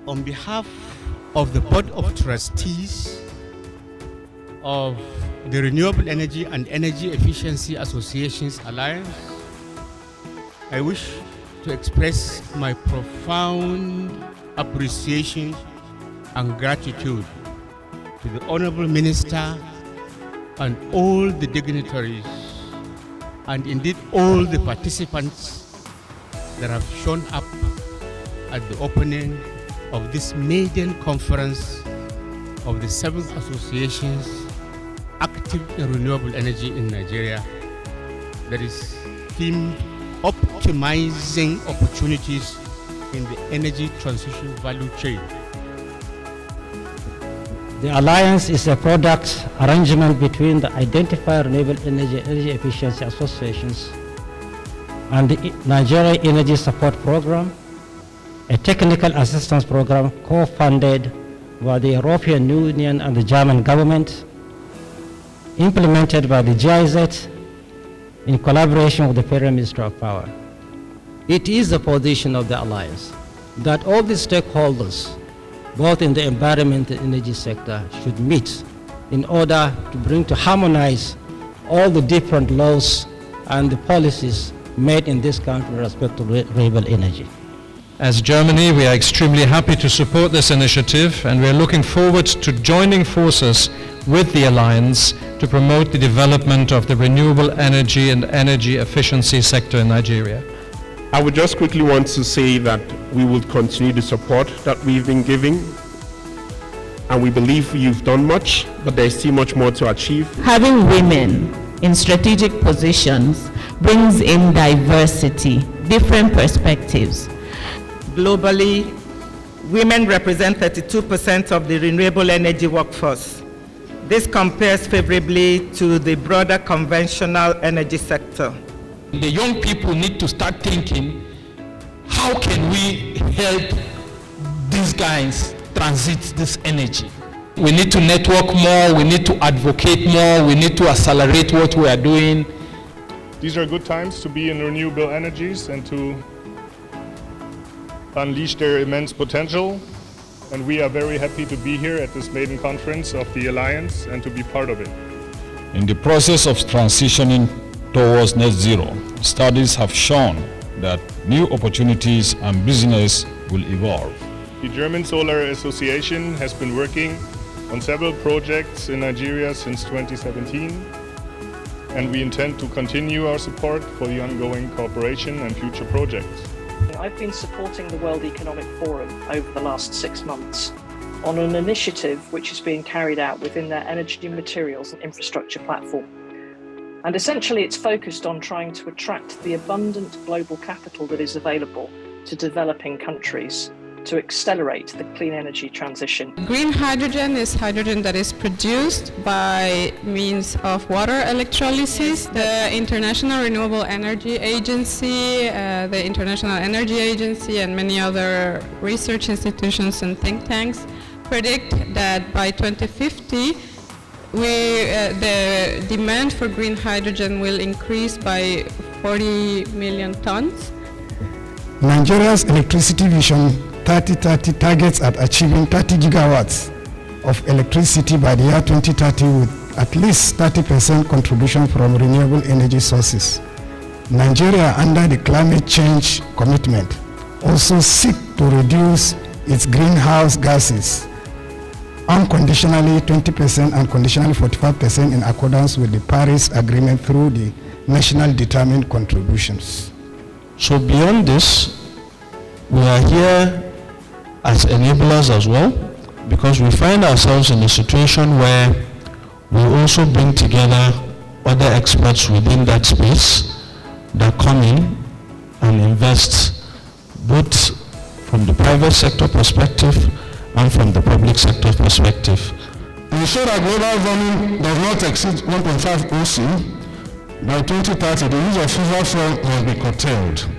On behalf of the Board of Trustees of the Renewable Energy and Energy Efficiency Associations Alliance, I wish to express my profound appreciation and gratitude to the Honorable Minister and all the dignitaries and indeed all the participants that have shown up at the opening of this maiden conference of the 7 associations active in renewable energy in Nigeria, that is themed optimizing opportunities in the energy transition value chain. The Alliance is a product arrangement between the identified renewable energy efficiency associations and the Nigeria Energy Support Program, a technical assistance program co-funded by the European Union and the German government, implemented by the GIZ in collaboration with the Federal Ministry of Power. It is the position of the Alliance that all the stakeholders, both in the environment and energy sector, should meet in order to harmonize all the different laws and the policies made in this country with respect to renewable energy. As Germany, we are extremely happy to support this initiative, and we are looking forward to joining forces with the Alliance to promote the development of the renewable energy and energy efficiency sector in Nigeria. I would just quickly want to say that we will continue the support that we've been giving, and we believe you've done much, but there's still much more to achieve. Having women in strategic positions brings in diversity, different perspectives. Globally, women represent 32% of the renewable energy workforce. This compares favorably to the broader conventional energy sector. The young people need to start thinking, how can we help these guys transit this energy? We need to network more, we need to advocate more, we need to accelerate what we are doing. These are good times to be in renewable energies and to unleash their immense potential. And we are very happy to be here at this maiden conference of the Alliance and to be part of it. In the process of transitioning towards net zero, studies have shown that new opportunities and business will evolve. The German Solar Association has been working on several projects in Nigeria since 2017, and we intend to continue our support for the ongoing cooperation and future projects. I've been supporting the World Economic Forum over the last 6 months on an initiative which is being carried out within their energy materials and infrastructure platform. And essentially it's focused on trying to attract the abundant global capital that is available to developing countries to accelerate the clean energy transition. Green hydrogen is hydrogen that is produced by means of water electrolysis. The International Renewable Energy Agency, the International Energy Agency, and many other research institutions and think tanks predict that by 2050, the demand for green hydrogen will increase by 40 million tons. Nigeria's electricity vision 2030 targets at achieving 30 gigawatts of electricity by the year 2030 with at least 30% contribution from renewable energy sources. Nigeria, under the climate change commitment, also seeks to reduce its greenhouse gases unconditionally 20% and conditionally 45% in accordance with the Paris Agreement through the national determined contributions. So beyond this, we are here as enablers as well, because we find ourselves in a situation where we also bring together other experts within that space that come in and invest both from the private sector perspective and from the public sector perspective. To ensure that global warming does not exceed 1.5 OC, by 2030 the use of fossil fuel must be curtailed.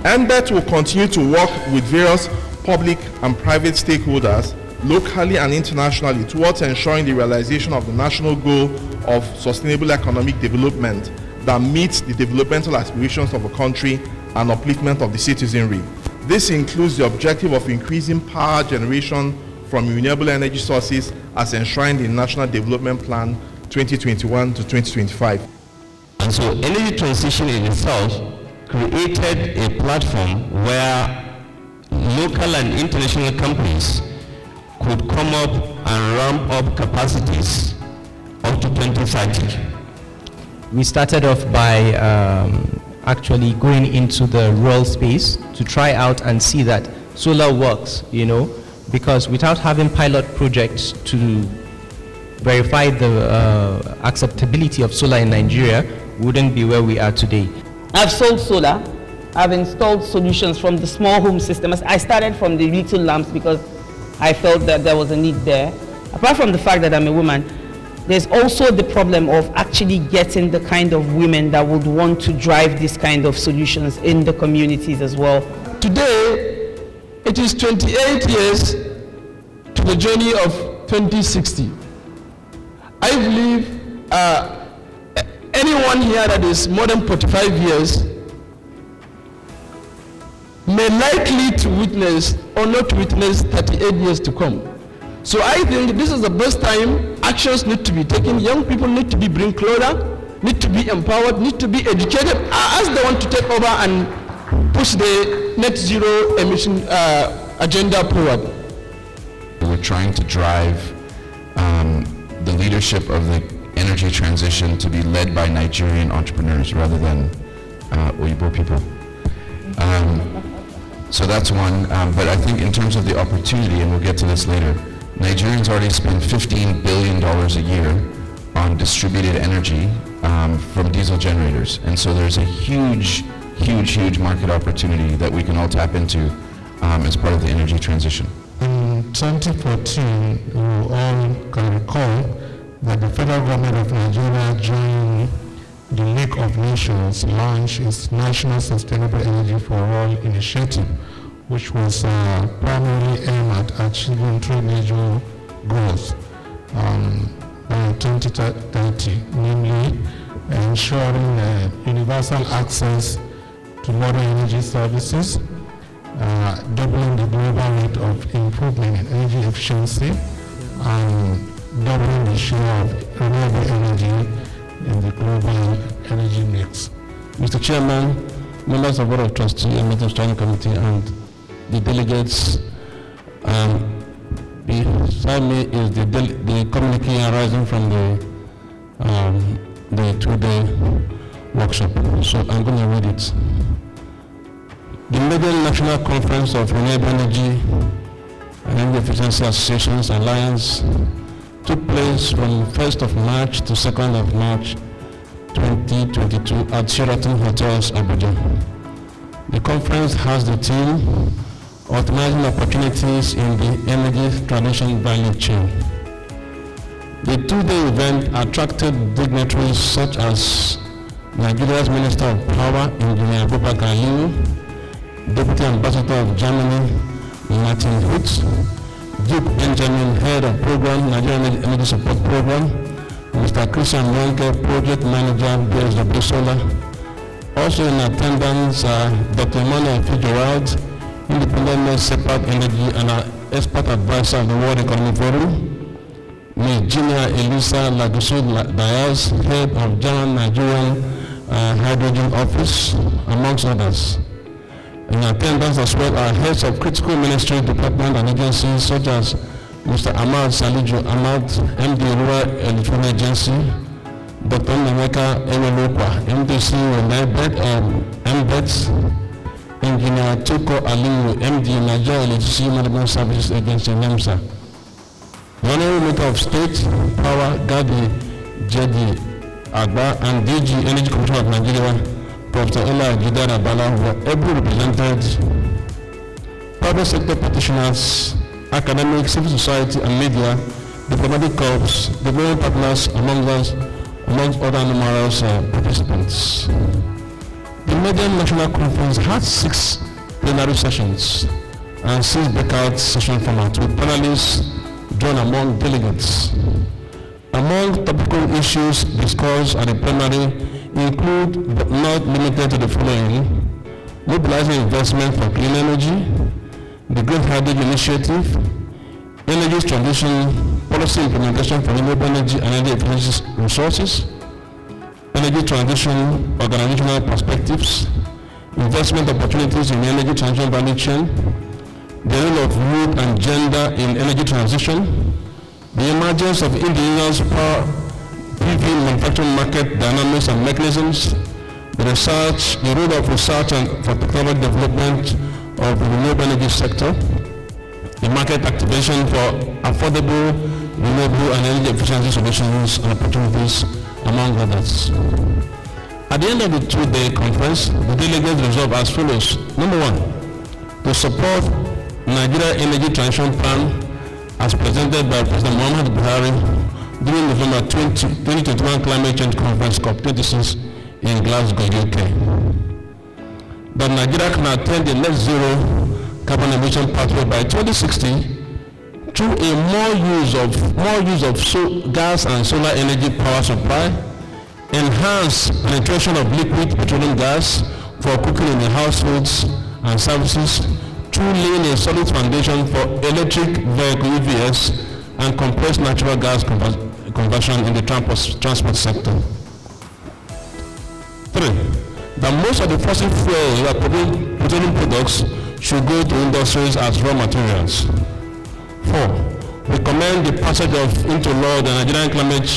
NBET will continue to work with various public and private stakeholders locally and internationally towards ensuring the realization of the national goal of sustainable economic development that meets the developmental aspirations of a country and upliftment of the citizenry. This includes the objective of increasing power generation from renewable energy sources as enshrined in National Development Plan 2021 to 2025. And so energy transition in itself created a platform where local and international companies could come up and ramp up capacities up to 2030. We started off by actually going into the rural space to try out and see that solar works, because without having pilot projects to verify the acceptability of solar in Nigeria, we wouldn't be where we are today. I've sold solar. I've installed solutions from the small home system. I started from the little lamps because I felt that there was a need there. Apart from the fact that I'm a woman, there's also the problem of actually getting the kind of women that would want to drive this kind of solutions in the communities as well. Today, it is 28 years to the journey of 2060. I believe anyone here that is more than 45 years may likely to witness or not witness 38 years to come. So I think this is the best time. Actions need to be taken. Young people need to be brought closer, need to be empowered, need to be educated as they want to take over and push the net zero emission agenda forward. We're trying to drive the leadership of the energy transition to be led by Nigerian entrepreneurs rather than Oyibo people. So that's one, but I think in terms of the opportunity, and we'll get to this later, Nigerians already spend $15 billion a year on distributed energy from diesel generators. And so there's a huge market opportunity that we can all tap into as part of the energy transition. In 2014, you all can recall that the federal government of Nigeria joined the League of Nations launched its National Sustainable Energy for All initiative, which was primarily aimed at achieving three major goals by 2030, namely ensuring universal access to water energy services, doubling the global rate of improvement in energy efficiency, and doubling the share of renewable energy in the global energy mix. Mr. Chairman, members of the Board of Trustees and Meeting Standing Committee, and the delegates, beside me is the communique arising from the two-day workshop. So I'm going to read it. The Maiden National Conference of Renewable Energy and Energy Efficiency Associations Alliance took place from 1st of March to 2nd of March 2022 at Sheraton Hotels, Abuja. The conference has the theme Optimizing Opportunities in the Energy Transition Value Chain. The two-day event attracted dignitaries such as Nigeria's Minister of Power, Engineer Abubakar Aliyu, Deputy Ambassador of Germany, Martin Hutz, Duke Benjamin, Head of Program, Nigerian Energy Support Program, Mr. Christian Yonke, Project Manager, BSW Solar. Also in attendance are Dr. Emmanuel Fitzgerald, Independent Separate Energy and our Expert Advisor of the World Economic Forum, Ms. Gina Elisa Lagusu Diaz, Head of German Nigerian Hydrogen Office, amongst others. In attendance as well are heads of critical ministry department and agencies such as Mr. Ahmad Salijo Ahmad, MD Rural Electronic Agency, Dr. Nemeka Ewelokwa, MDC MBETS, Engineer Tuko Aliyu, MD Nigeria Electricity Management Services Agency, NEMSA. The Honorable Minister of State, Power, Gadi Jedi Agba, and DG Energy Commission of Nigeria, Professor Ella Jidara Bala, were ably represented. Private sector practitioners, academics, civil society and media, diplomatic corps, development partners amongst other numerous participants. The Maiden National Conference had 6 plenary sessions and 6 breakout session formats with panelists drawn among delegates. Among topical issues discussed at the plenary include, but not limited to, the following: mobilizing investment for clean energy, the Green Hydrogen Initiative, energy transition policy implementation for renewable energy and energy efficiency resources, energy transition organizational perspectives, investment opportunities in energy transition value chain, the role of youth and gender in energy transition, the emergence of indigenous power PV manufacturing market dynamics and mechanisms, the role of research and for technology development of the renewable energy sector, the market activation for affordable, renewable and energy efficiency solutions and opportunities, among others. At the end of the two-day conference, the delegates resolved as follows. Number one, to support Nigeria Energy Transition Plan as presented by President Muhammad Buhari during November 2021 Climate Change Conference COP26 in Glasgow, UK. That Nigeria can attain the net zero carbon emission pathway by 2060 through a more use of gas and solar energy power supply, enhance penetration of liquid petroleum gas for cooking in the households and services, through laying a solid foundation for electric vehicle EVs and compressed natural gas conversion in the transport sector. 3. That most of the fossil fuels that produce petroleum products should go to industries as raw materials. 4. We commend the passage into law the Nigerian Climate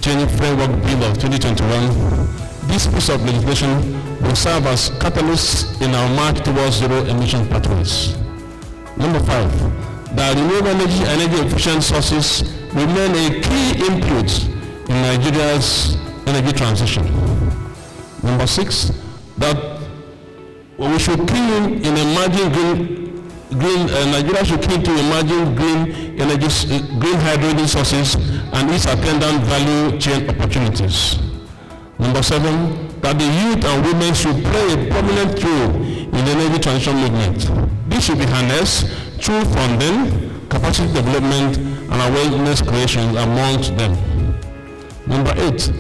Change Framework Bill of 2021. This piece of legislation will serve as catalysts in our march towards zero emission pathways. Number 5. That renewable energy and energy efficient sources remain a key input in Nigeria's energy transition. Number 6. That we should key in emerging Nigeria should key to emerging green hydrogen sources and its attendant value chain opportunities. Number 7, that the youth and women should play a prominent role in the energy transition movement. This should be harnessed through funding, capacity development, and awareness creation amongst them. Number 8,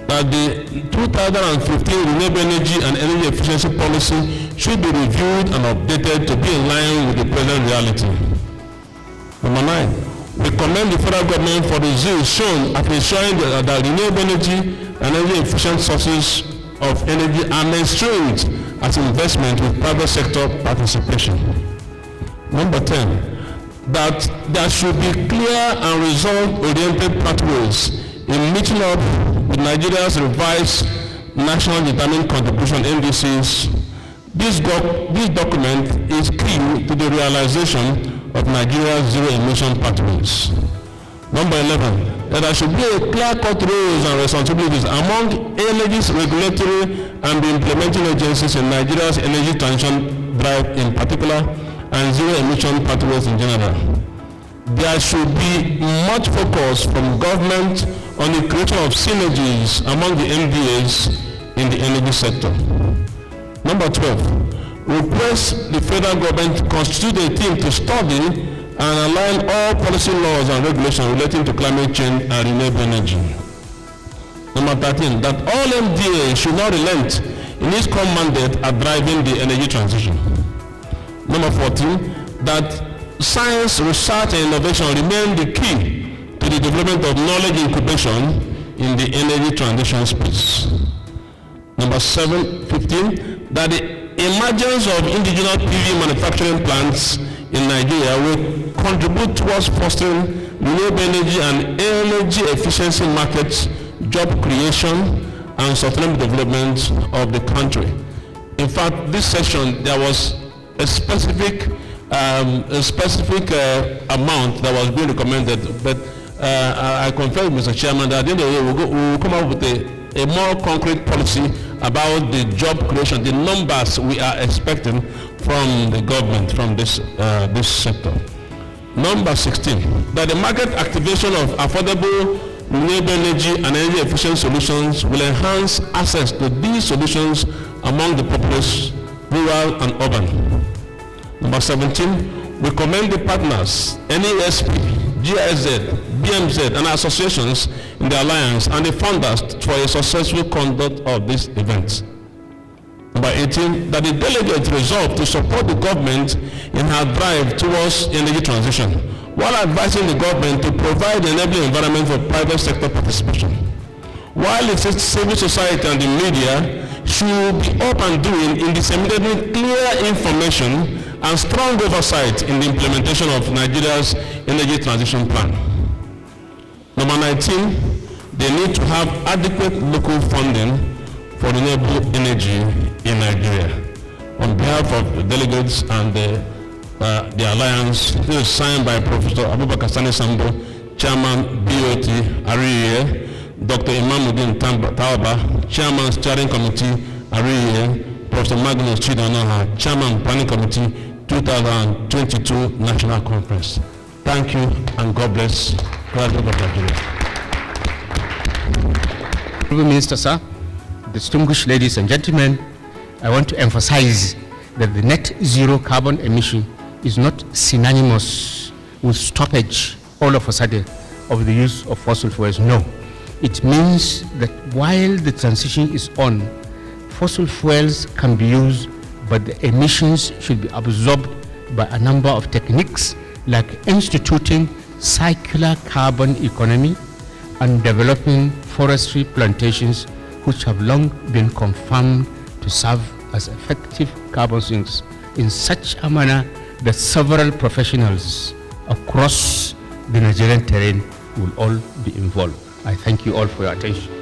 that the 2015 Renewable Energy and Energy Efficiency Policy should be reviewed and updated to be in line with the present reality. Number 9, we commend the federal government for the zeal shown at ensuring that renewable energy and energy efficient sources of energy are mainstreamed as investment with private sector participation. Number 10, that there should be clear and result-oriented pathways in meeting up with Nigeria's revised National Determined Contribution NDCs. This document is key to the realization of Nigeria's zero emission pathways. Number 11, that there should be a clear-cut roles and responsibilities among energy regulatory and the implementing agencies in Nigeria's energy transition drive in particular and zero emission pathways in general. There should be much focus from government on the creation of synergies among the MDAs in the energy sector. Number 12, request the federal government to constitute a team to study and align all policy laws and regulations relating to climate change and renewable energy. Number 13, that all MDAs should not relent in its core mandate at driving the energy transition. Number 14, that science, research and innovation remain the key to the development of knowledge incubation in the energy transition space. Number 15, that the emergence of indigenous PV manufacturing plants in Nigeria will contribute towards fostering renewable energy and energy efficiency markets, job creation, and sustainable development of the country. In fact, this session there was a specific amount that was being recommended, but I confirm, Mr. Chairman, that at the end of the day we will come up with a more concrete policy about the job creation, the numbers we are expecting from the government, from this sector. Number 16, that the market activation of affordable renewable energy and energy efficient solutions will enhance access to these solutions among the populace, rural and urban. Number 17, we commend the partners, NESP, GIZ, BMZ, and associations in the alliance and the funders for a successful conduct of this event. Number 18, that the delegates resolve to support the government in her drive towards energy transition, while advising the government to provide an enabling environment for private sector participation. While it says civil society and the media should be up and doing in disseminating clear information and strong oversight in the implementation of Nigeria's energy transition plan. Number 19, they need to have adequate local funding for renewable energy in Nigeria. On behalf of the delegates and the Alliance, this is signed by Professor Abubakar Sani Sambo, Chairman BOT REEA, Dr. Imamuddin Tawaba, Chairman Steering Committee REEA, Professor Magnus Chidanaha, Chairman Planning Committee 2022 National Conference. Thank you and God bless. Honorable Minister, sir, distinguished ladies and gentlemen, I want to emphasize that the net zero carbon emission is not synonymous with stoppage all of a sudden of the use of fossil fuels. No. It means that while the transition is on, fossil fuels can be used, but the emissions should be absorbed by a number of techniques like instituting circular carbon economy and developing forestry plantations, which have long been confirmed to serve as effective carbon sinks in such a manner that several professionals across the Nigerian terrain will all be involved. I thank you all for your attention.